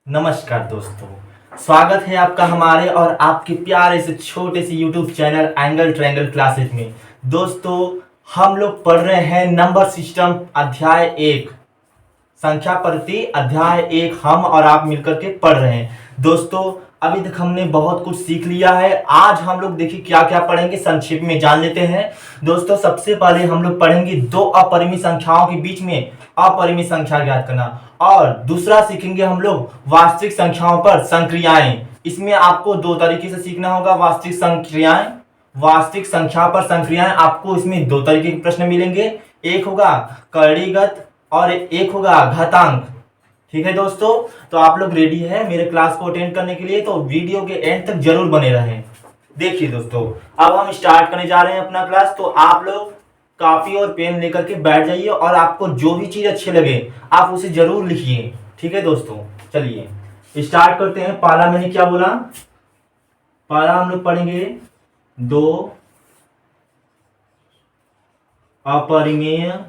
नमस्कार दोस्तों, स्वागत है आपका हमारे और आपके प्यारे से छोटे से YouTube channel angle triangle classes में। दोस्तों, हम लोग पढ़ रहे हैं नंबर सिस्टम अध्याय 1, संख्या प्रति अध्याय 1 हम और आप मिलकर के पढ़ रहे हैं। दोस्तों, अभी तक हमने बहुत कुछ सीख लिया है। आज हम लोग देखिए क्या क्या पढ़ेंगे, संक्षेप में जान लेते हैं। दोस्तों, सबसे पहले हम लोग पढ़ेंगे दो अपरिमित संख्याओं के बीच में अपरिमित संख्या ज्ञात करना, और दूसरा सीखेंगे हम लोग वास्तविक संख्याओं पर संक्रियाएं। इसमें आपको दो तरीके से सीखना होगा वास्तविक संक्रियाएं। वास्तविक संख्या पर संक्रियाएं आपको इसमें दो तरीके के प्रश्न मिलेंगे, एक होगा करणीगत और एक होगा घातांक। ठीक है दोस्तों, तो आप लोग रेडी है मेरे क्लास को अटेंड करने के लिए? तो वीडियो के एंड तक जरूर बने रहें। देखिए दोस्तों, अब हम स्टार्ट करने जा रहे हैं अपना क्लास। तो आप लोग कॉपी और पेन लेकर के बैठ जाइए और आपको जो भी चीज अच्छे लगे आप उसे जरूर लिखिए। ठीक है दोस्तों, चलिए स्टार्ट करते हैं। पहला मैंने क्या बोला? पहला हम लोग पढ़ेंगे दो अपरिमेय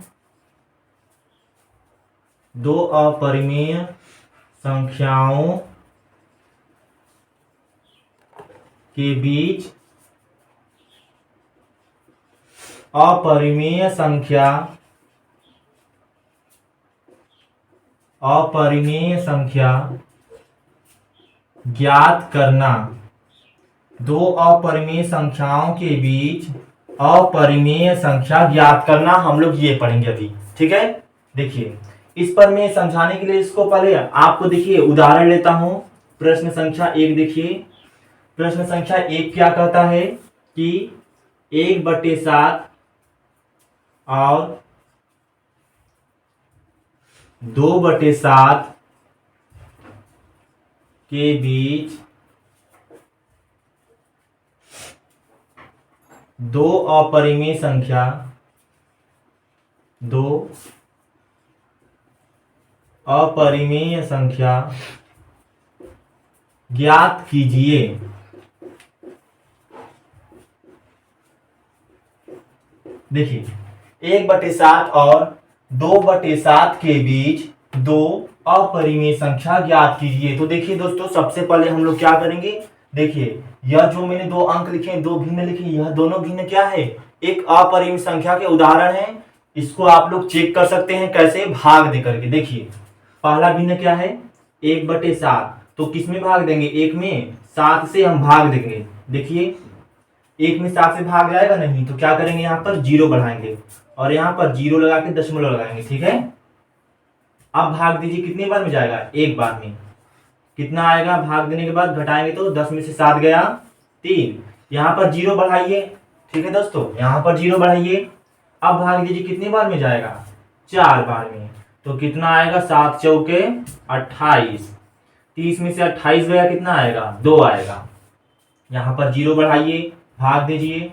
संख्याओं के बीच अपरिमेय संख्या ज्ञात करना। दो अपरिमेय संख्याओं के बीच अपरिमेय संख्या ज्ञात करना हम लोग ये पढ़ेंगे अभी। ठीक है, देखिए इस पर मैं समझाने के लिए इसको पहले आपको देखिए उदाहरण लेता हूं। प्रश्न संख्या 1 देखिए। प्रश्न संख्या 1 क्या कहता है कि 1/7 और 2/7 के बीच दो अपरिमेय संख्या ज्ञात कीजिए। देखिए 1/7 और 2/7 के बीच दो अपरिमेय संख्या ज्ञात कीजिए। तो देखिए दोस्तों, सबसे पहले हम लोग क्या करेंगे? देखिए यह जो मैंने दो अंक लिखे हैं, दो भिन्न लिखे, यह दोनों भिन्न क्या है? एक अपरिमेय संख्या के उदाहरण है। इसको आप लोग चेक कर सकते हैं कैसे? भाग दे करके। देखिए पहला भिन्न क्या है? 1/7। तो किस में भाग देंगे? 1 में। 7 से हम भाग देंगे। देखिए 1 में 7 से भाग जाएगा नहीं, तो क्या करेंगे? यहाँ पर 0 बढ़ाएंगे और यहाँ पर 0 लगा के दशमलव लगाएंगे। ठीक है, अब भाग दीजिए, कितनी बार में जाएगा? एक बार में। कितना आएगा? भाग देने के बाद घटाएंगे तो 10 में से 7 गया 3। यहाँ पर 0 बढ़ाइए। ठीक है दोस्तों, यहाँ पर 0 बढ़ाइए। अब भाग दीजिए, कितनी बार में जाएगा? 4 बार में। तो कितना आएगा? 7 चौके 28। 30 में से 28 गया, कितना आएगा? 2 आएगा। यहाँ पर 0 बढ़ाइए, भाग दीजिए।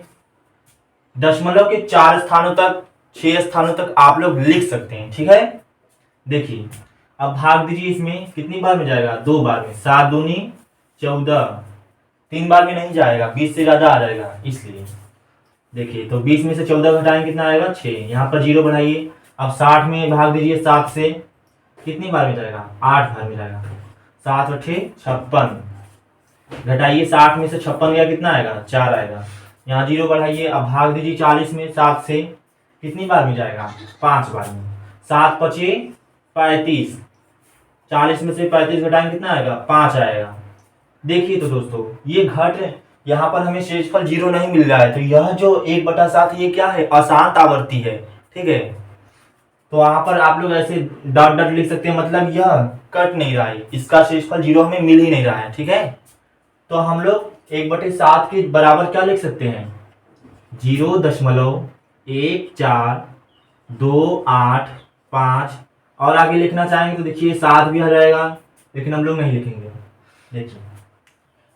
दशमलव के 4 स्थानों तक, 6 स्थानों तक आप लोग लिख सकते हैं। ठीक है, देखिए अब भाग दीजिए, इसमें कितनी बार में जाएगा? 2 बार में। 7 दूनी 14। 3 बार में नहीं जाएगा, 20 से ज्यादा आ जाएगा इसलिए। देखिए तो 20 में से 14 घटाएंगे, कितना आएगा? 6। यहाँ पर 0 बढ़ाइए। अब 60 में भाग दीजिए 7 से, कितनी बार में जाएगा? 8 बार में जाएगा। 7 और 6 56। घटाइए, 60 में से 56 गया, कितना आएगा? 4 आएगा। यहाँ 0 बढ़ाइए। अब भाग दीजिए 40 में 7 से, कितनी बार में जाएगा? 5 बार में। 7 5 35। 40 में से 35 घटाएंगे, कितना आएगा? 5 आएगा। देखिए तो दोस्तों, ये घट, यहाँ पर हमें शेषफल 0 नहीं मिल रहा है, तो यह जो 1/7 ये क्या है? अशांत आवर्ती है। ठीक है, तो वहां पर आप लोग ऐसे डॉट डॉट लिख सकते हैं, मतलब यह कट नहीं रहा है, इसका शेषफल 0 हमें मिल ही नहीं रहा है। ठीक है, तो हम लोग 1/7 के बराबर क्या लिख सकते हैं? 0.1428 और आगे लिखना चाहेंगे तो देखिए 7 भी आ जाएगा, लेकिन हम लोग नहीं लिखेंगे। देखिए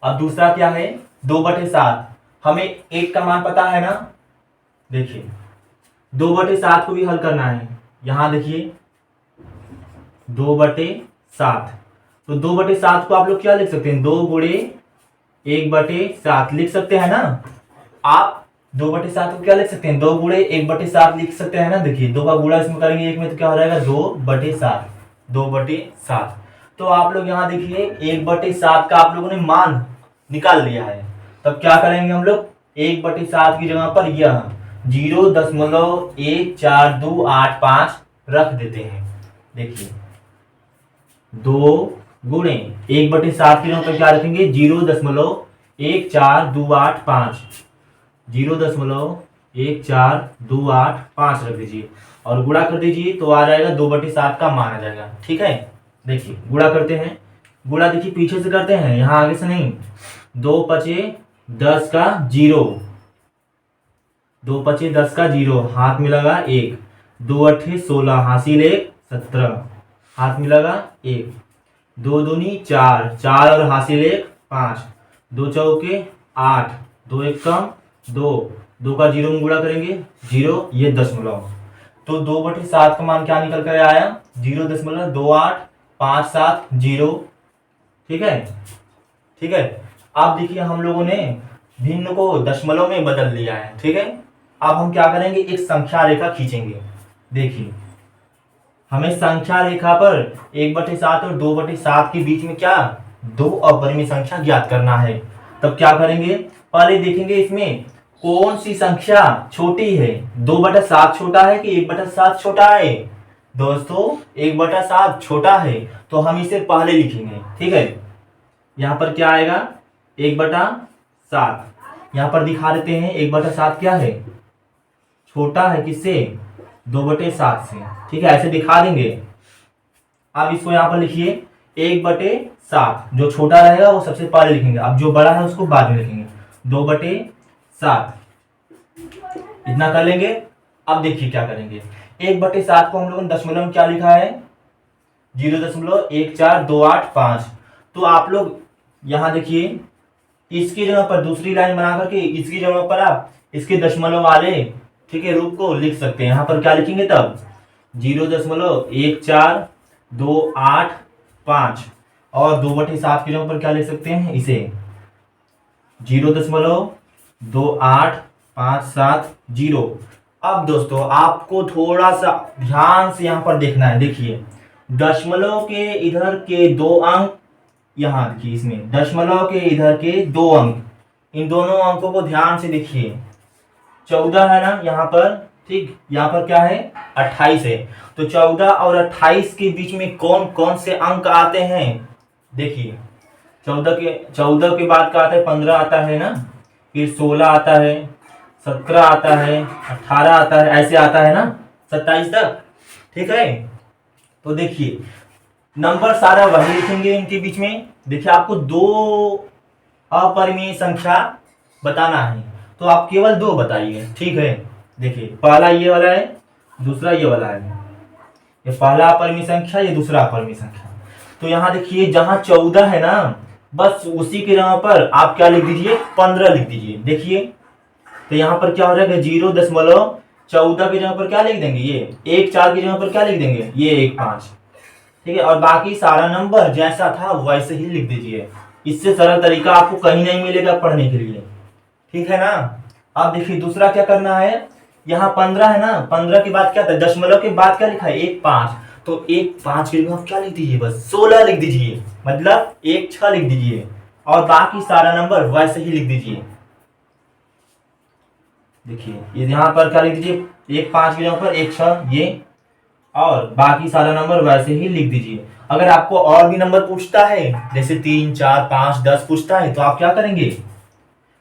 अब दूसरा क्या है? 2/7। हमें 1 का मान पता है ना? देखिए 2/7 को भी हल करना है। यहां देखिए 2/7, तो 2/7 को आप लोग क्या लिख सकते हैं? 2 गुणे 1/7 लिख सकते हैं ना? आप 2/7 को क्या लिख सकते हैं? 2 गुणे 1/7 लिख सकते हैं ना? देखिए 2 का गुणा इसमें करेंगे 1 में तो क्या हो जाएगा? 2/7। 2/7। तो आप लोग यहाँ देखिए 1/7 का आप लोगों ने मान निकाल लिया है। तब क्या करेंगे हम लोग, 1/7 की जगह पर यह 0.14285 रख देते हैं। देखिए 2 गुणे 1/7 की जगह पर क्या रखेंगे, 0.14285, 0.14285 रख दीजिए और गुणा कर दीजिए तो आ जाएगा 2/7 का मान आ जाएगा। ठीक है, देखिए गुणा करते हैं। गुणा देखिए पीछे से करते हैं, यहाँ आगे से नहीं। 2 पचे 10 का 0, 2 पचे 10 का 0, हाथ में लगा 1, 2 अट्ठे 16, हासिल 1 17, हाथ में लगा 1, 2 दूनी 4, 4 और हासिल 1 5, 2 चौके 8, 2 एक कम 2, 2 का 0 में गुणा करेंगे 0, ये दशमलव। तो 2/7 का मान क्या निकल कर आया, 0.2857 ठीक है। ठीक है, अब देखिए हम लोगों ने भिन्न को दशमलव में बदल लिया है। ठीक है, अब हम क्या करेंगे, एक संख्या रेखा खींचेंगे। देखिए हमें संख्या रेखा पर 1/7 और 2/7 के बीच में क्या, दो अपरिमेय संख्या ज्ञात करना है। तब क्या करेंगे, पहले देखेंगे इसमें कौन सी संख्या छोटी है, 2/7 छोटा है कि 1/7 छोटा है। दोस्तों 1/7 छोटा है तो हम इसे पहले लिखेंगे। ठीक है, यहाँ पर क्या आएगा 1/7, यहाँ पर दिखा देते हैं 1/7 क्या है, छोटा है किससे, 2/7 से। ठीक है, ऐसे दिखा देंगे। अब इसको यहाँ पर लिखिए 1/7, जो छोटा रहेगा वो सबसे पहले लिखेंगे, अब जो बड़ा है उसको बाद में लिखेंगे। 2/7 इतना कर लेंगे। अब देखिए क्या करेंगे, 1/7 को हम लोगों ने दशमलव में क्या लिखा है, 0.14285। तो आप लोग यहाँ देखिए इसकी जगह पर दूसरी लाइन बना करके इसकी जगह पर आप इसके दशमलव वाले ठीक है रूप को लिख सकते हैं। यहाँ पर क्या लिखेंगे तब 0.14285 और 2/7 की जगह पर क्या लिख सकते हैं, इसे 0.28570। अब दोस्तों आपको थोड़ा सा ध्यान से यहाँ पर देखना है। देखिए दशमलव के इधर के 2 अंक, यहाँ देखिए इसमें दशमलव के इधर के 2 अंक, इन दोनों अंकों को ध्यान से देखिए। 14 है ना यहाँ पर, ठीक, यहाँ पर क्या है 28 है। तो 14 और 28 के बीच में कौन कौन से अंक आते हैं, देखिए 14 के बाद का आता है 15 आता है ना, फिर 16 आता है, 17 आता है, 18 आता है, ऐसे आता है ना 27 तक। ठीक है, तो देखिए नंबर सारा वही लिखेंगे इनके बीच में। देखिए आपको 2 अपरिमेय संख्या बताना है तो आप केवल 2 बताइए। ठीक है, देखिए पहला ये वाला है, दूसरा ये वाला है। ये पहला अपरिमेय संख्या, ये दूसरा अपरिमेय संख्या। तो यहाँ देखिए जहां 14 है ना, बस उसी के जगह पर आप क्या लिख दीजिए, 15 लिख दीजिए। देखिए तो यहाँ पर क्या हो जाएगा, 0.14 की जगह पर क्या लिख देंगे, ये 1 4 की जगह पर क्या लिख देंगे, ये 1 5। ठीक है, और बाकी सारा नंबर जैसा था वैसे ही लिख दीजिए। इससे सरल तरीका आपको कहीं नहीं मिलेगा पढ़ने के लिए। ठीक है ना। अब देखिए दूसरा क्या करना है, यहाँ 15 है ना, 15 के बाद क्या था, दशमलव के बाद क्या लिखा है 1 5। तो 1 5 के जगह क्या लिख दीजिए, बस 16 लिख दीजिए, मतलब 1 6 लिख दीजिए और बाकी सारा नंबर वैसे ही लिख दीजिए। देखिए ये यहाँ पर क्या लिख दीजिए, 1 5 की जगह पर 1 6 ये, और बाकी सारा नंबर वैसे ही लिख दीजिए। अगर आपको और भी नंबर पूछता है, जैसे 3 4 5 10 पूछता है, तो आप क्या करेंगे,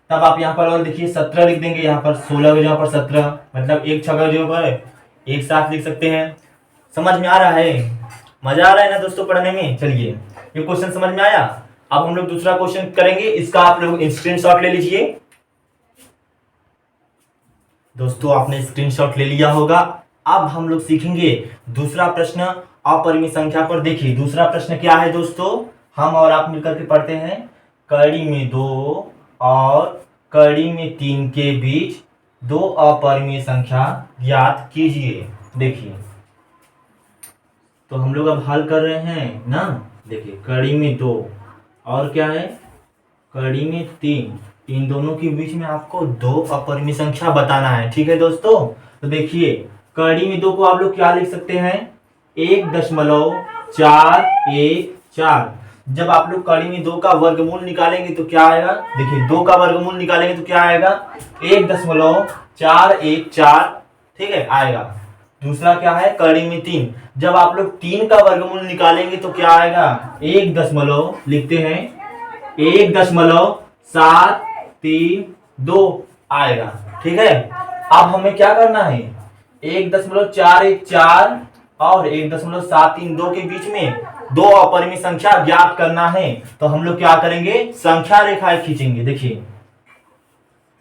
तब आप यहाँ पर और देखिए 17 लिख देंगे, यहाँ पर 16 की जगह पर 17, मतलब 1 6 की जगह पर 1 7 लिख सकते हैं। समझ में आ रहा है, मजा आ रहा है ना दोस्तों पढ़ने में। चलिए ये क्वेश्चन समझ में आया। अब हम लोग दूसरा क्वेश्चन करेंगे, इसका आप लोग स्क्रीनशॉट ले लीजिए। दोस्तों आपने स्क्रीनशॉट ले लिया होगा। अब हम लोग सीखेंगे दूसरा प्रश्न अपरिमेय संख्या पर। देखिए दूसरा प्रश्न क्या है दोस्तों, हम और आप मिलकर के पढ़ते हैं। कड़ी में 2 और कड़ी में 3 के बीच 2 अपरिमेय संख्या ज्ञात कीजिए। देखिए तो हम लोग अब हल कर रहे हैं ना। देखिए कड़ी में 2 और क्या है, कड़ी में 3, इन दोनों के बीच में आपको 2 अपरिमेय संख्या बताना है। ठीक है दोस्तों, तो देखिए कड़ी में 2 को आप लोग क्या लिख सकते हैं, 1.414 4। जब आप लोग कड़ी में 2 का वर्गमूल निकालेंगे तो क्या आएगा, देखिए 2 का वर्गमूल निकालेंगे तो क्या आएगा 1.414, ठीक है आएगा। दूसरा क्या है कड़ी में 3, जब आप लोग 3 का वर्गमूल निकालेंगे तो क्या आएगा 1 लिखते हैं 1.732 आएगा, ठीक है। अब हमें क्या करना है 1.414 और 1.732 के बीच में 2 अपरिमेय संख्या ज्ञात करना है। तो हम लोग क्या करेंगे संख्या रेखाएं खींचेंगे। देखिए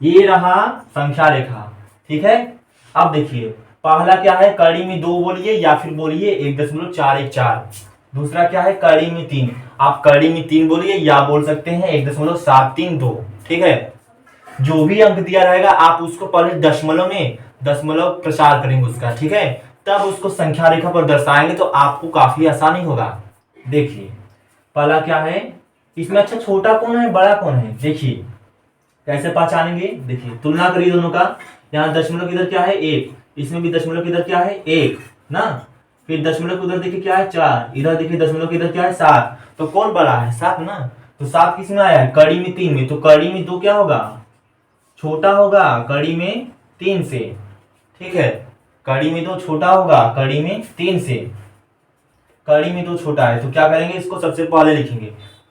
ये रहा संख्या रेखा, ठीक है। अब देखिए पहला क्या है कड़ी में 2 बोलिए या फिर बोलिए 1.414। दूसरा क्या है कड़ी में 3, आप कड़ी में 3 बोलिए या बोल सकते हैं 1.732, ठीक है। जो भी अंक दिया रहेगा आप उसको पहले दशमलव प्रचार करेंगे उसका, ठीक है, तब उसको संख्या रेखा पर दर्शाएंगे तो आपको काफी आसानी होगा। देखिए पहला क्या है इसमें, अच्छा छोटा कौन है बड़ा कौन है, देखिए कैसे पहचानेंगे। देखिए तुलना करिए दोनों का, यहाँ दशमलव किधर क्या है 1, इसमें भी दशमलव किधर क्या है 1 ना, फिर दशमलव उधर देखिए क्या है 4, इधर देखिए दशमलव किधर क्या है 7, तो कौन बड़ा है 7 ना। तो 7 किस में आया है कड़ी में 3 में, तो कड़ी में 2 क्या होगा छोटा होगा कड़ी में 3 से, ठीक है। कड़ी में 2 छोटा होगा कड़ी में 3 से, कड़ी में 2 छोटा है तो क्या करेंगे इसको सबसे पहले लिखेंगे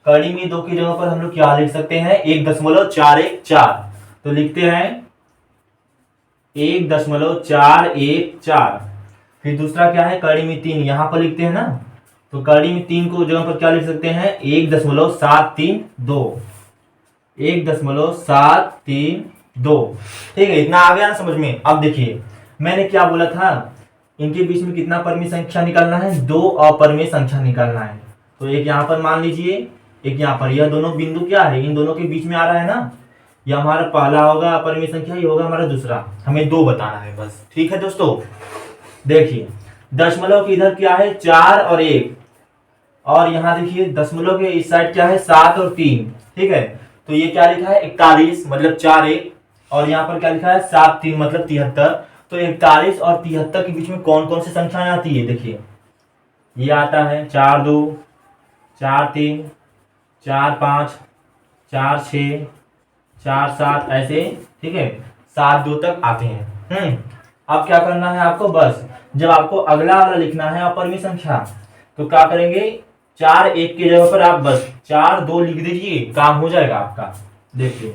कड़ी में 2 की जगह पर हम लोग क्या लिख सकते हैं 1.414, तो लिखते हैं 1.414। फिर दूसरा क्या है कड़ी में 3, यहां पर लिखते हैं ना, तो कड़ी में 3 को जगह पर क्या लिख सकते हैं 1.732, 1.732, ठीक है। इतना आ गया ना समझ में। अब देखिए मैंने क्या बोला था इनके बीच में कितना परिमेय संख्या निकालना है 2 अपरिमेय संख्या निकालना है। तो एक यहाँ पर मान लीजिए एक यहाँ पर, यह दोनों बिंदु क्या है इन दोनों के बीच में आ रहा है ना, यह हमारा पहला होगा अपरिमेय संख्या, ये होगा हमारा दूसरा, हमें 2 बताना है बस, ठीक है दोस्तों। देखिए दशमलव के इधर क्या है 4 और 1, और यहाँ देखिए दशमलव के इस साइड क्या है 7 और 3, ठीक है। तो ये क्या लिखा है 41 मतलब 4 1, और यहाँ पर क्या लिखा है 7 3 मतलब 73। तो 41 और 73 के बीच में कौन कौन सी संख्याएं आती है, देखिए ये आता है 4 2 4 3 4 5 4 6 4 7 ऐसे, ठीक है 7 2 तक आते हैं। अब क्या करना है आपको, बस जब आपको अगला वाला लिखना है अपरिमेय संख्या तो क्या करेंगे 4 1 की जगह पर आप बस 4 2 लिख दीजिए, काम हो जाएगा आपका। देखिए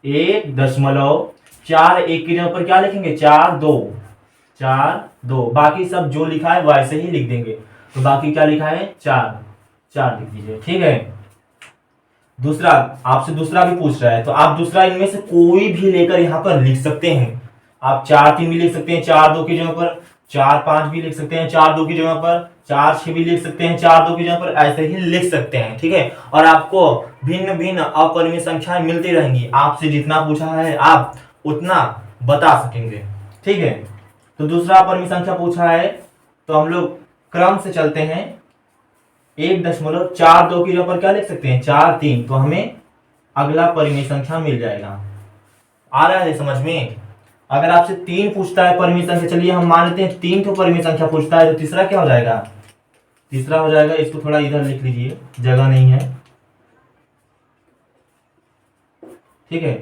1.41 की जगह पर क्या लिखेंगे 4 2, बाकी सब जो लिखा है वैसे ही लिख देंगे। तो बाकी क्या लिखा है 4 4 लिख दीजिए, ठीक है। दूसरा आपसे दूसरा भी पूछ रहा है तो आप दूसरा इनमें से कोई भी लेकर यहाँ पर लिख सकते हैं। आप 4 3 भी लिख सकते हैं 4 2 की जगह पर, 4 5 भी लिख सकते हैं 4 2 की जगह पर, 4 6 भी लिख सकते हैं 4 2 की जगह पर, ऐसे ही लिख सकते हैं, ठीक है। और आपको भिन्न भिन्न अपरिमेय संख्याएं मिलती रहेंगी, आपसे जितना पूछा है आप उतना बता सकेंगे, ठीक है। तो दूसरा अपरिमेय संख्या पूछा है तो हम लोग क्रम से चलते हैं। 1.42 की जगह पर क्या लिख सकते हैं 4 3, तो हमें अगला परिमेय संख्या मिल जाएगा। आ रहा है समझ में। अगर आपसे 3 पूछता है परिमेय संख्या, चलिए हम मान लेते हैं 3 तो परिमेय संख्या पूछता है, तो तीसरा क्या हो जाएगा, तीसरा हो जाएगा, इसको थोड़ा इधर लिख लीजिए जगह नहीं है, ठीक है।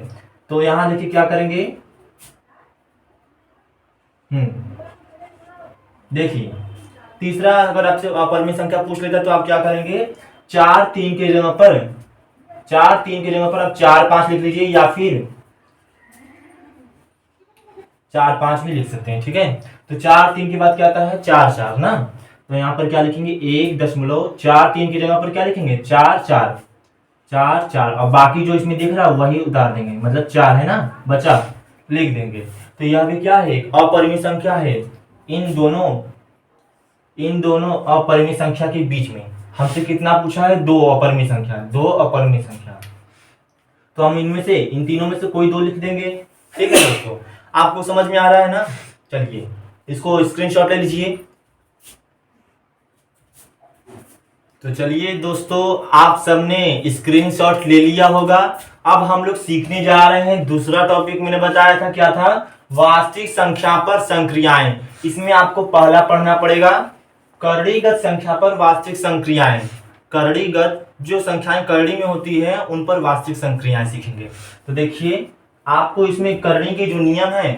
तो यहां देखिए क्या करेंगे, देखिए तीसरा अगर आपसे अपरिमेय संख्या पूछ लेता तो आप क्या करेंगे 4 3 की जगह पर, 4 3 की जगह पर आप 4 5 लिख लीजिए या फिर 4 5 भी लिख सकते हैं, ठीक है। तो 4 3 के बाद क्या आता है 4 4 ना, तो यहाँ पर क्या लिखेंगे 1.43 की जगह पर क्या लिखेंगे 4 4 4 4, और बाकी जो इसमें दिख रहा है वही उतार देंगे, मतलब 4 है ना बचा, लिख देंगे। तो यह भी क्या है अपरिमेय संख्या है। इन दोनों अपरिमेय संख्या के बीच में हमसे कितना पूछा है 2 अपरिमेय संख्या, 2 अपरिमेय संख्या, तो हम इनमें से इन तीनों में से कोई 2 लिख देंगे, ठीक है दोस्तों। आपको समझ में आ रहा है ना, चलिए इसको स्क्रीनशॉट ले लीजिए। तो चलिए दोस्तों आप सबने स्क्रीनशॉट ले लिया होगा। अब हम लोग सीखने जा रहे हैं दूसरा टॉपिक, मैंने बताया था क्या था वास्तविक संख्या पर संक्रियाएं। इसमें आपको पहला पढ़ना पड़ेगा करणीगत संख्या पर वास्तविक संक्रियाएं। करणीगत जो संख्याएं करड़ी में होती है उन पर वास्तविक संक्रियाएं सीखेंगे। तो देखिए आपको इसमें करड़ी के जो नियम है,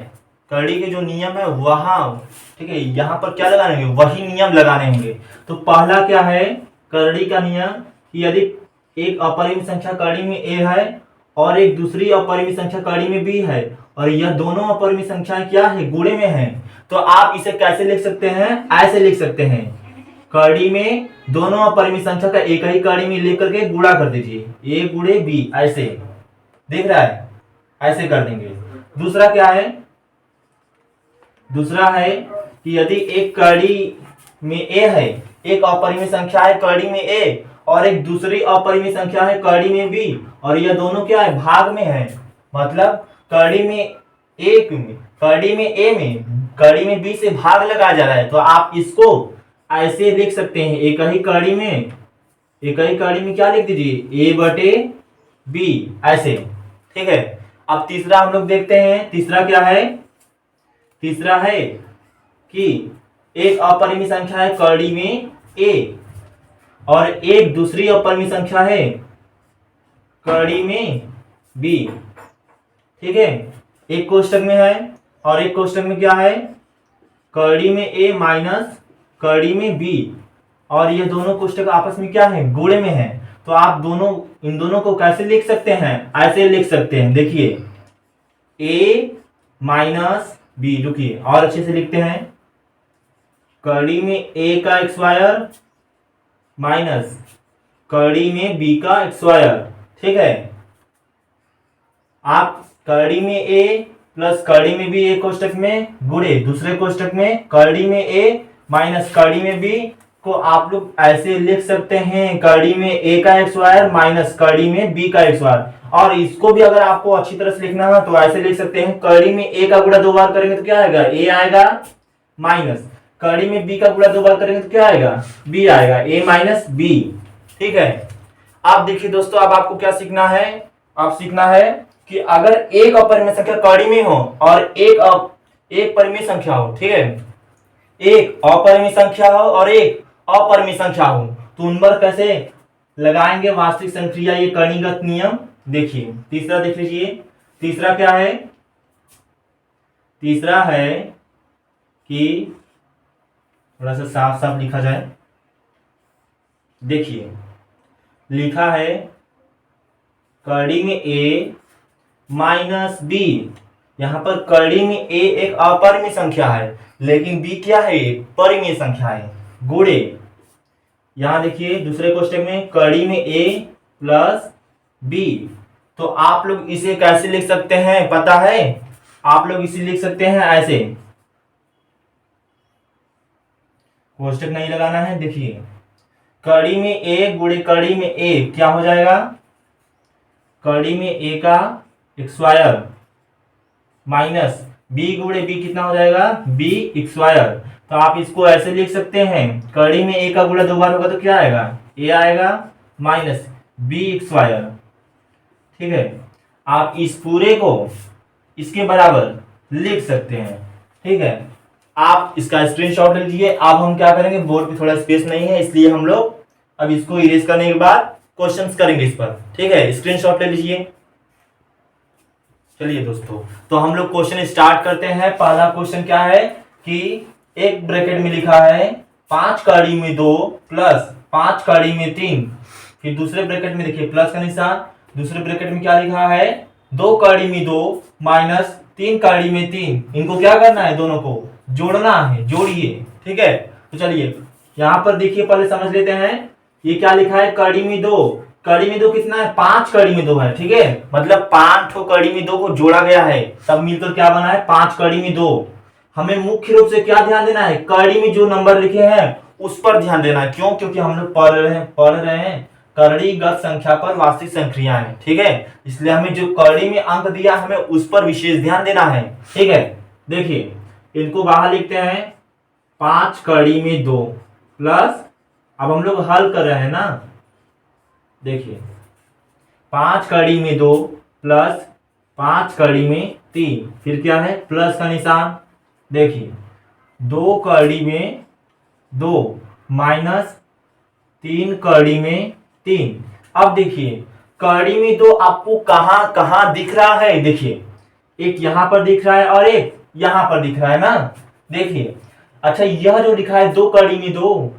करड़ी के जो नियम है वहां, ठीक है, यहाँ पर क्या लगाने होंगे, वही नियम लगाने होंगे। तो पहला क्या है करड़ी का नियम कि यदि एक अपरिमित संख्या करड़ी में ए है और एक दूसरी अपरिमित संख्या करड़ी में बी है और यह दोनों अपरिमित संख्याएं क्या है, गुणे में है, तो आप इसे कैसे लिख सकते हैं, ऐसे लिख सकते हैं, कड़ी में दोनों अपरिमित संख्या का एक ही कड़ी में लेकर के गुणा कर दीजिए, ए गुणे बी, ऐसे दिख रहा है, ऐसे कर देंगे। दूसरा क्या है, दूसरा है कि यदि एक कड़ी में ए है, एक अपरिमित संख्या है कड़ी में ए और एक दूसरी अपरिमित संख्या है कड़ी में बी और यह दोनों क्या है, भाग में है, मतलब कड़ी में ए में, कड़ी में ए में, कड़ी में बी से भाग लगाया जा रहा है, तो आप इसको ऐसे लिख सकते हैं, एक ही कड़ी में, एक ही कड़ी में क्या लिख दीजिए, ए बटे बी, ऐसे, ठीक है। अब तीसरा हम लोग देखते हैं, तीसरा क्या है, तीसरा है कि एक अपरिमित संख्या है कड़ी में ए और एक दूसरी अपरिमित संख्या है कड़ी में बी, ठीक है, एक कोष्टक में है और एक कोष्टक में क्या है, कड़ी में ए माइनस कड़ी में बी और ये दोनों कोष्टक आपस में क्या है, गुणे में है। तो आप दोनों, इन दोनों को कैसे लिख सकते हैं, ऐसे लिख सकते हैं, देखिए ए माइनस बी, रुकिए और अच्छे से लिखते हैं, कड़ी में ए का स्क्वायर माइनस कड़ी में बी का स्क्वायर, ठीक है। आप कड़ी में ए प्लस कड़ी में बी एक कोष्टक में गुणे, दूसरे कोष्टक में कड़ी में ए माइनस कड़ी में बी को आप लोग ऐसे लिख सकते हैं, कड़ी में ए का स्क्वायर माइनस कड़ी में बी का स्क्वायर। और इसको भी अगर आपको अच्छी तरह से लिखना है तो ऐसे लिख सकते हैं, कड़ी में ए का गुणा 2 बार करेंगे तो क्या आएगा, ए आएगा, माइनस कड़ी में बी का गुणा 2 बार करेंगे तो क्या आएगा, बी आएगा, ए माइनस बी, ठीक है। अब देखिए दोस्तों, अब आपको क्या सीखना है, आप सीखना है कि अगर एक अपरिमेय संख्या कड़ी में हो और एक परिमेय संख्या हो, ठीक है, एक अपरिमेय संख्या हो और एक अपरिमेय संख्या हो, तो उन पर कैसे लगाएंगे वास्तविक संक्रिया, ये कणीगत नियम। देखिए तीसरा देख लीजिए, तीसरा क्या है, तीसरा है कि थोड़ा सा साफ साफ लिखा जाए, देखिए लिखा है कड़ी में ए माइनस बी, यहां पर कड़ी में ए एक अपरिमेय संख्या है लेकिन बी क्या है, परिमेय संख्या है, गुणे। यहां देखिए दूसरे क्वेश्चन में कड़ी में ए प्लस बी, तो आप लोग इसे कैसे लिख सकते हैं पता है, आप लोग इसे लिख सकते हैं ऐसे, कोष्टक नहीं लगाना है। देखिए कड़ी में ए गुणे कड़ी में ए क्या हो जाएगा, कड़ी में ए का स्क्वायर माइनस बी गुणे बी कितना हो जाएगा, बी स्क्वायर। तो आप इसको ऐसे लिख सकते हैं, कड़ी में ए का गुणा 2 बार होगा तो क्या आएगा, ए आएगा माइनस बी स्क्वायर, ठीक है। आप इस पूरे को इसके बराबर लिख सकते हैं, ठीक है। आप इसका स्क्रीनशॉट ले लीजिए। अब हम क्या करेंगे, बोर्ड पे थोड़ा स्पेस नहीं है इसलिए हम लोग अब इसको इरेज करने के बाद क्वेश्चंस करेंगे इस पर, ठीक है, स्क्रीनशॉट ले लीजिए। चलिए दोस्तों, तो हम लोग क्वेश्चन स्टार्ट करते हैं। पहला क्वेश्चन क्या है कि एक ब्रैकेट में लिखा है 5 कड़ी में 2 प्लस 5 कड़ी में 3, फिर दूसरे ब्रैकेट में देखिए प्लस का निशान, दूसरे ब्रैकेट में क्या लिखा है, 2 कड़ी में 2 माइनस 3 कड़ी में 3, इनको क्या करना है, दोनों को जोड़ना है, जोड़िए, ठीक है। तो चलिए यहाँ पर देखिए, पहले समझ लेते हैं, ये क्या लिखा है, कड़ी में 2, कड़ी में 2 कितना है, 5 कड़ी में 2 है, ठीक है, मतलब 5 ठो कड़ी में 2 को जोड़ा गया है, तब मिलकर क्या बना है, 5 कड़ी में 2। हमें मुख्य रूप से क्या ध्यान देना है, कड़ी में जो नंबर लिखे हैं उस पर ध्यान देना है, क्यों, क्योंकि हम लोग पढ़ रहे हैं करणीगत संख्या पर वास्तविक संक्रियाएं, ठीक है, इसलिए हमें जो कड़ी में अंक दिया हमें उस पर विशेष ध्यान देना है, ठीक है। देखिए इनको बाहर लिखते हैं, 5 कड़ी में 2 प्लस, अब हम लोग हल कर रहे हैं ना, देखिए 5 कड़ी में 2 प्लस 5 कड़ी में 3, फिर क्या है, प्लस का निशान, देखिए 2 कड़ी में 2 माइनस 3 कड़ी में 3। अब देखिए कड़ी में 2 आपको कहाँ कहाँ दिख रहा है, देखिए एक यहाँ पर दिख रहा है और एक यहाँ पर दिख रहा है ना, देखिए। अच्छा यह जो लिखा है 2 कड़ी में 2,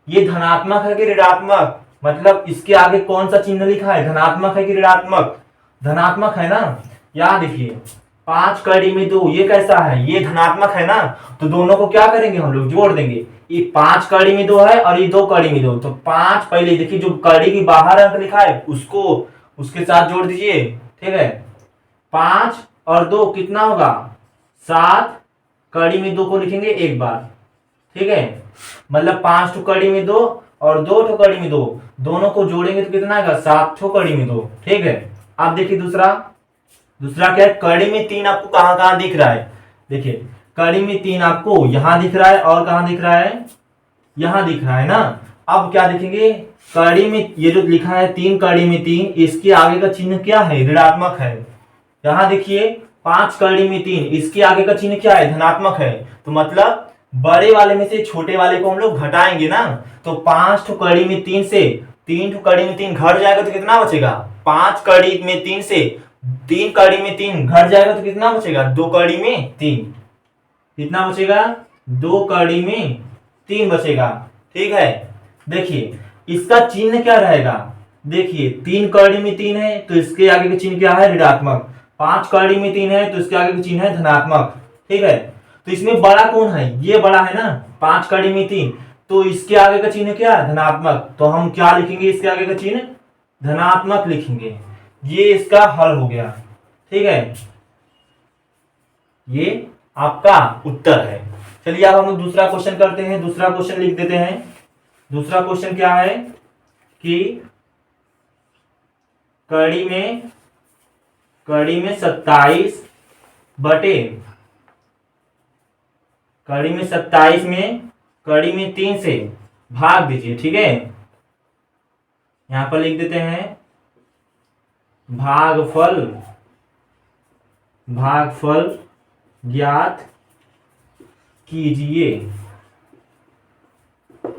ये धनात्मक है कि ऋणात्मक, मतलब इसके आगे कौन सा चिन्ह लिखा है, धनात्मक है कि ऋणात्मक, धनात्मक है ना। यहाँ देखिए 5 कड़ी में 2, ये कैसा है, ये धनात्मक है ना, तो दोनों को क्या करेंगे हम लोग, जोड़ देंगे। ये 5 कड़ी में 2 है और ये 2 कड़ी में 2, तो 5 पहले देखिए जो कड़ी के बाहर अंक लिखा है उसको उसके साथ जोड़ दीजिए, ठीक है। 5 और 2 कितना होगा 7, कड़ी में 2 को लिखेंगे एक बार, ठीक है। मतलब 5 ठो कड़ी में 2 और 2 ठो कड़ी में 2, दोनों को जोड़ेंगे तो कितना आएगा 7 ठो कड़ी में 2, ठीक है। अब देखिए दूसरा क्या है, कड़ी में 3 आपको कहां कहां दिख रहा है, देखिए कड़ी में 3 आपको यहां दिख रहा है और कहां दिख रहा है, यहां दिख रहा है ना। अब क्या देखेंगे, कड़ी में ये जो लिखा है 3 कड़ी में 3, इसके आगे का चिन्ह क्या है, ऋणात्मक है। यहां देखिए 5 कड़ी में 3, इसके आगे का चिन्ह क्या है, धनात्मक है। तो मतलब बड़े वाले में से छोटे वाले को हम लोग घटाएंगे ना, तो 5 ठो कड़ी में 3 से 3 ठो कड़ी में 3 घट जाएगा तो कितना बचेगा, 5 कड़ी में 3 से 3 कड़ी में 3 घट जाएगा तो कितना बचेगा, 2 कड़ी में 3, कितना बचेगा 2 कड़ी में 3 बचेगा, ठीक है। देखिए इसका चिन्ह क्या रहेगा, देखिए 3 कड़ी में 3 है तो इसके आगे का चिन्ह क्या है, ऋणात्मक। 5 कड़ी में 3 है तो इसके आगे का चिन्ह है धनात्मक, ठीक है। तो इसमें बड़ा कौन है, ये बड़ा है ना, 5 कड़ी में 3, तो इसके आगे का चिन्ह क्या है, धनात्मक। तो हम क्या लिखेंगे, इसके आगे का चिन्ह धनात्मक लिखेंगे। ये इसका हल हो गया, ठीक है, ये आपका उत्तर है। चलिए अब हम लोग दूसरा क्वेश्चन करते हैं, दूसरा क्वेश्चन लिख देते हैं। दूसरा क्वेश्चन क्या है कि कड़ी में 27 बटे कड़ी में 27 में कड़ी में 3 से भाग दीजिए, ठीक है। यहां पर लिख देते हैं भागफल ज्ञात कीजिए,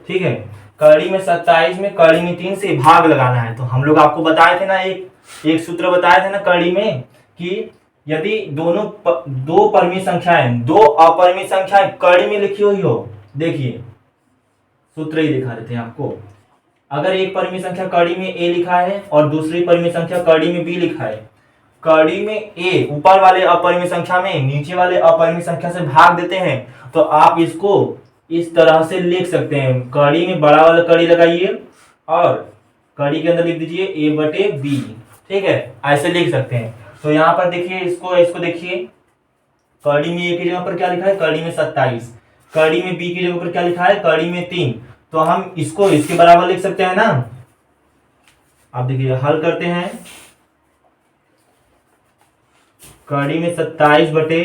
ठीक है। कड़ी में 27 में कड़ी में 3 से भाग लगाना है। तो हम लोग आपको बताए थे ना, एक सूत्र बताए थे ना कड़ी में, कि यदि दो परिमेय संख्याएं, 2 अपरिमेय संख्याएं कड़ी में लिखी हुई हो, देखिए सूत्र ही दिखा देते हैं आपको। अगर एक परिमेय संख्या कड़ी में a लिखा है और दूसरी परिमेय संख्या कड़ी में b लिखा है, कड़ी में a ऊपर वाले अपरिमेय संख्या में नीचे वाले अपरिमेय संख्या से भाग देते हैं, तो आप इसको इस तरह से लिख सकते हैं। कड़ी में बड़ा वाला कड़ी लगाइए और कड़ी के अंदर लिख दीजिए a बटे b, ठीक है, ऐसे लिख सकते हैं। तो यहाँ पर देखिए इसको देखिए, कड़ी में a की जगह पर क्या लिखा है, कड़ी में 27, कड़ी में b की जगह पर क्या लिखा है, कड़ी में 3, तो हम इसको इसके बराबर लिख सकते हैं ना। अब देखिए हल करते हैं, कड़ी में 27 बटे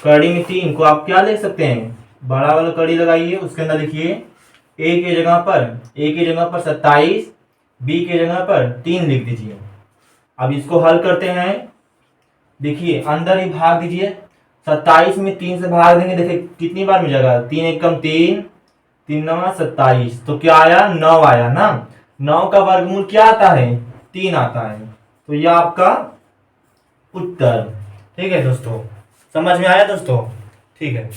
कड़ी में 3 को आप क्या लिख सकते हैं, बड़ा वाला कड़ी लगाइए, उसके अंदर लिखिए a की जगह पर 27, b की जगह पर 3 लिख दीजिए। अब इसको हल करते हैं, देखिए अंदर ही भाग दीजिए, 27 में 3 से भाग देंगे, देखिए कितनी बार मिल जाएगा, 3 एकम 3, 3 नवा 27, तो क्या आया 9 आया ना। 9 का वर्गमूल क्या आता है, 3 आता है। तो यह आपका उत्तर, ठीक है दोस्तों, समझ में आया दोस्तों, ठीक है।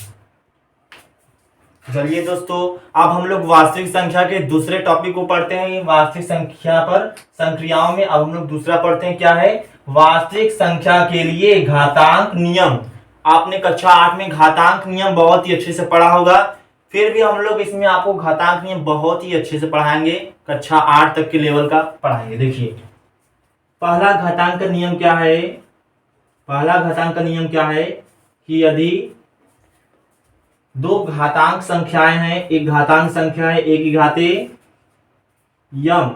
चलिए दोस्तों अब हम लोग वास्तविक संख्या के दूसरे टॉपिक को पढ़ते हैं। वास्तविक संख्या पर संक्रियाओं में अब हम लोग दूसरा पढ़ते हैं, क्या है, वास्तविक संख्या के लिए घातांक नियम। आपने कक्षा 8 में घातांक नियम बहुत ही अच्छे से पढ़ा होगा, फिर भी हम लोग इसमें आपको घातांक नियम बहुत ही अच्छे से पढ़ाएंगे, कक्षा 8 तक के लेवल का पढ़ाएंगे। देखिए पहला घातांक का नियम क्या है, पहला घातांक का नियम क्या है कि यदि दो घातांक संख्याएं हैं, एक घातांक संख्या है a की घाते यम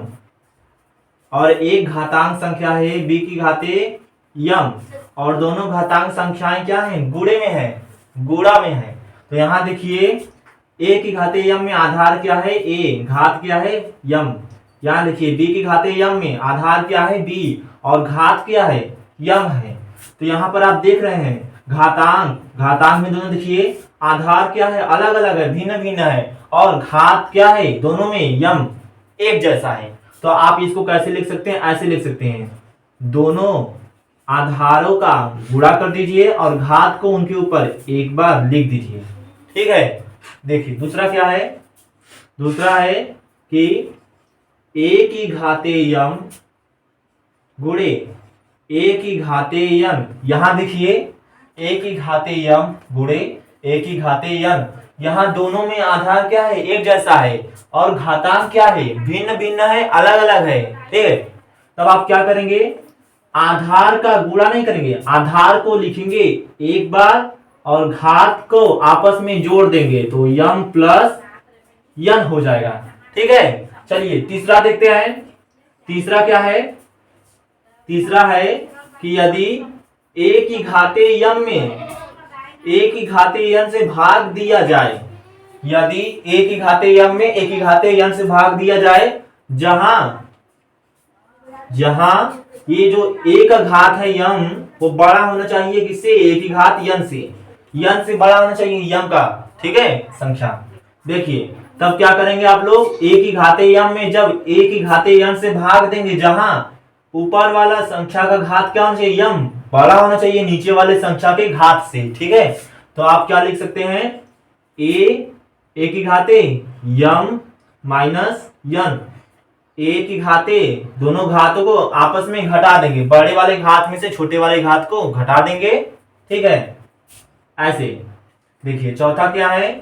और एक घातांक संख्या है b की घाते यम, और दोनों घातांक संख्याएं क्या हैं, गुणे में है, गुणा में है। तो यहां देखिए a की घाते यम में आधार क्या है, a, घात क्या है, यम। यहां देखिए b की घाते यम में आधार क्या है, b, और घात क्या है, यम है। तो यहाँ पर आप देख रहे हैं घातांक में दोनों देखिए आधार क्या है, अलग अलग है, भिन्न भिन्न है, और घात क्या है, दोनों में यम एक जैसा है। तो आप इसको कैसे लिख सकते हैं, ऐसे लिख सकते हैं, दोनों आधारों का गुणा कर दीजिए और घात को उनके ऊपर एक बार लिख दीजिए। ठीक है। देखिए दूसरा क्या है, दूसरा है कि a की घाते यम गुणे a की घाते यन। यहां देखिए a की घाते यम गुणे a की घाते यन, यहां दोनों में आधार क्या है, एक जैसा है, और घातांक क्या है, भिन्न भिन्न है, अलग अलग है। ठीक है। तब आप क्या करेंगे, आधार का गुणा नहीं करेंगे, आधार को लिखेंगे एक बार और घात को आपस में जोड़ देंगे, तो यम प्लस यन हो जाएगा। ठीक है। चलिए तीसरा देखते हैं। तीसरा क्या है, तीसरा है कि यदि a की घाते यम में a की घाते यन से भाग दिया जाए, यदि a की घाते यम में a की घाते यन से भाग दिया जाए, जहां जहां ये जो a का घात है यम वो बड़ा होना चाहिए किससे, a की घात यन से बड़ा होना चाहिए यम का। ठीक है संख्या। देखिए तब क्या करेंगे आप लोग, a की घाते यम में जब a की घाते यन से भाग देंगे, जहां ऊपर वाला संख्या का घात क्या होना चाहिए, यम बड़ा होना चाहिए नीचे वाले संख्या के घात से। ठीक है। तो आप क्या लिख सकते हैं, a की घाते यम माइनस यन, a की घाते दोनों घातों को आपस में घटा देंगे, बड़े वाले घात में से छोटे वाले घात को घटा देंगे। ठीक है। ऐसे देखिए चौथा क्या है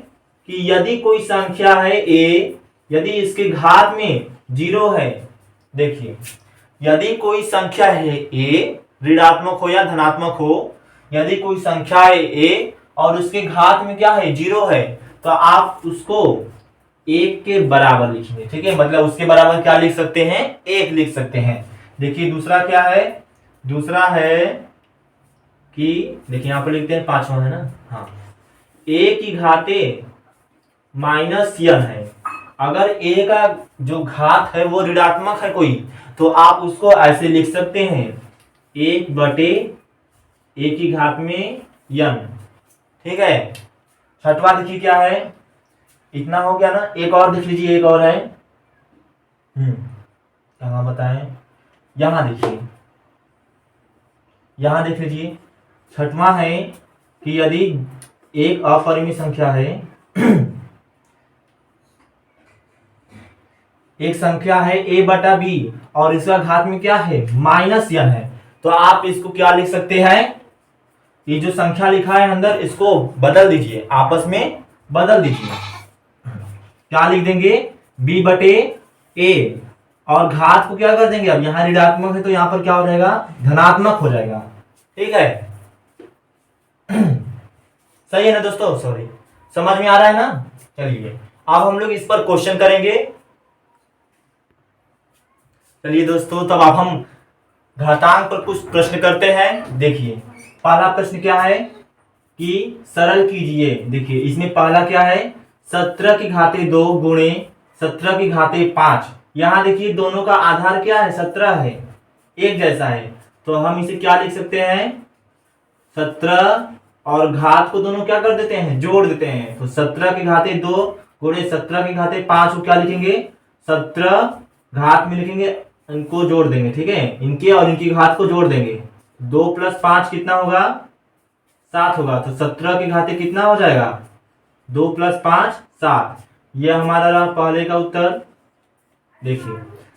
कि यदि कोई संख्या है a, यदि इसके घात में 0 है, देखिए यदि कोई संख्या है a, ऋणात्मक हो या धनात्मक हो, यदि कोई संख्या है a और उसके घात में क्या है, 0 है, तो आप उसको 1 के बराबर लिखेंगे। ठीक है। मतलब उसके बराबर क्या लिख सकते हैं, 1 लिख सकते हैं। देखिए दूसरा क्या है, दूसरा है कि देखिए यहां पर लिखते हैं, पांचवा है ना, हाँ, a की घाते माइनस यन है। अगर a का जो घात है वो ऋणात्मक है कोई, तो आप उसको ऐसे लिख सकते हैं, 1 बटे a की घात में यन। ठीक है। छठवा देखिए क्या है, इतना हो गया ना, एक और देख लीजिए, एक और है, कहाँ बताएं, यहां देखिए, यहां देख लीजिए। छठवां है कि यदि एक अपरिमेय संख्या है एक संख्या है a बटा b और इसका घात में क्या है, माइनस यन है, तो आप इसको क्या लिख सकते हैं, ये जो संख्या लिखा है अंदर इसको बदल दीजिए, आपस में बदल दीजिए। क्या लिख देंगे, b बटे a और घात को क्या कर देंगे, अब यहां ऋणात्मक है तो यहां पर क्या हो जाएगा, धनात्मक हो जाएगा। ठीक है। सही है ना दोस्तों, सॉरी, समझ में आ रहा है ना। चलिए अब हम लोग इस पर क्वेश्चन करेंगे। चलिए दोस्तों तब अब हम घातांक पर कुछ प्रश्न करते हैं। देखिए पहला प्रश्न क्या है कि सरल कीजिए। देखिए इसमें पहला क्या है, 17 की घाते 2 गुणे 17 की घाते 5। यहां देखिए दोनों का आधार क्या है, 17 है, एक जैसा है, तो हम इसे क्या लिख सकते हैं, 17 और घात को दोनों क्या कर देते हैं, जोड़ देते हैं। तो 17 की घाते 2 गुणे 17 की घाते 5 को क्या लिखेंगे, 17 घात में लिखेंगे, इनको जोड़ देंगे। ठीक है, इनके और इनकी घात को जोड़ देंगे, 2 + 5 कितना होगा, 7 होगा। तो 17 की घाते कितना हो जाएगा, 2 + 5 7। यह हमारा रहा पहले का उत्तर। देखिए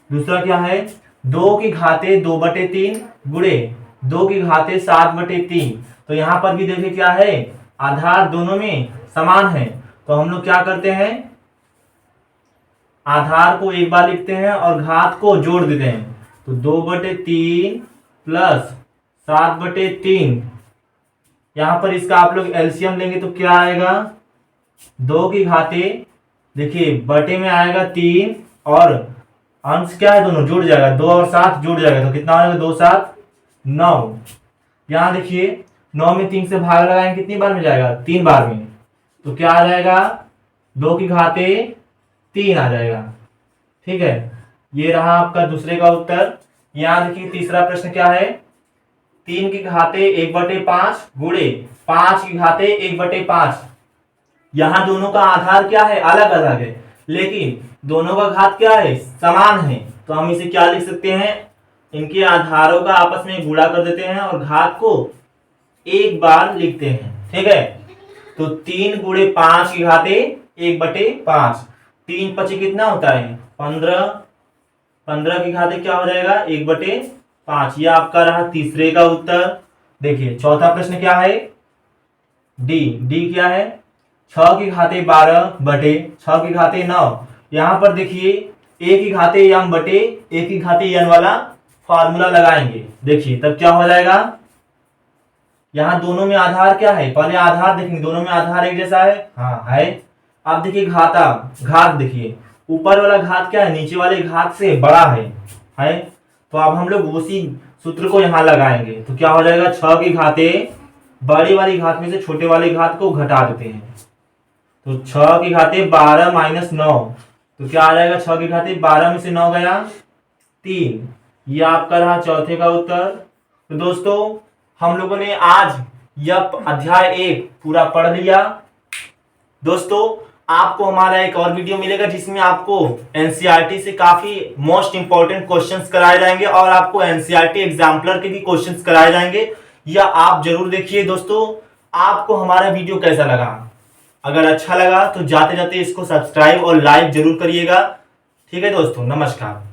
दूसरा क्या है, 2 की घाते 2/3 गुणे 2 की घाते 7/3। तो यहां पर भी देखिए क्या है, आधार दोनों में समान है, तो हम लोग क्या करते हैं, आधार को एक बार लिखते हैं और घात को जोड़ देते हैं। तो 2/3 + 7/3, यहां पर इसका आप लोग एलसीएम लेंगे तो क्या आएगा, 2 की घाते देखिए बटे में आएगा 3 और अंश क्या है, दोनों जुड़ जाएगा, 2 और 7 जुड़ जाएगा, तो कितना आएगा, 2 7 9। यहां देखिए 9 में 3 से भाग लगाएंगे, कितनी बार में जाएगा, 3 बार में, तो क्या आ जाएगा, 2 की घाते 3 आ जाएगा। ठीक है, ये रहा आपका दूसरे का उत्तर। यहां देखिए तीसरा प्रश्न क्या है, 3 की घाते 1/5 गुणे 5 की घाते 1/5। यहां दोनों का आधार क्या है, अलग अलग है, लेकिन दोनों का घात क्या है, समान है, तो हम इसे क्या लिख सकते हैं, इनके आधारों का आपस में गुणा कर देते हैं और घात को एक बार लिखते हैं। ठीक है, तो 3 गुणे 5 की घाते 1/5, 3 पचे कितना होता है 15, 15 की घाते क्या हो जाएगा 1/5। यह आपका रहा तीसरे का उत्तर। देखिए चौथा प्रश्न क्या है, डी। डी क्या है, 6 की घाते 12/6 की घाते 9। यहां पर देखिए a की घाते m बटे a की घाते n वाला फार्मूला लगाएंगे। देखिए तब क्या हो जाएगा, यहाँ दोनों में आधार क्या है, पहले आधार देखेंगे, दोनों में आधार एक जैसा है, हाँ है। अब देखिए घात देखिए ऊपर वाला घात क्या है, नीचे वाले घात से बड़ा है। तो अब हम लोग उसी सूत्र को यहाँ लगाएंगे, तो क्या हो जाएगा 6 की घाते बड़ी वाली घात में से छोटे वाले घात को घटा देते हैं, तो 6 की घाते 12 - 9, तो क्या आ जाएगा 6 की घाते 12 में से 9 गया 3। ये आपका रहा चौथे का उत्तर। तो दोस्तों हम लोगों ने आज यह अध्याय 1 पूरा पढ़ लिया। दोस्तों आपको हमारा एक और वीडियो मिलेगा जिसमें आपको एनसीईआरटी से काफी मोस्ट इंपॉर्टेंट क्वेश्चंस कराए जाएंगे और आपको एनसीईआरटी एग्जाम्पलर के भी क्वेश्चंस कराए जाएंगे, या आप जरूर देखिए। दोस्तों आपको हमारा वीडियो कैसा लगा, अगर अच्छा लगा तो जाते जाते इसको सब्सक्राइब और लाइक जरूर करिएगा। ठीक है दोस्तों, नमस्कार।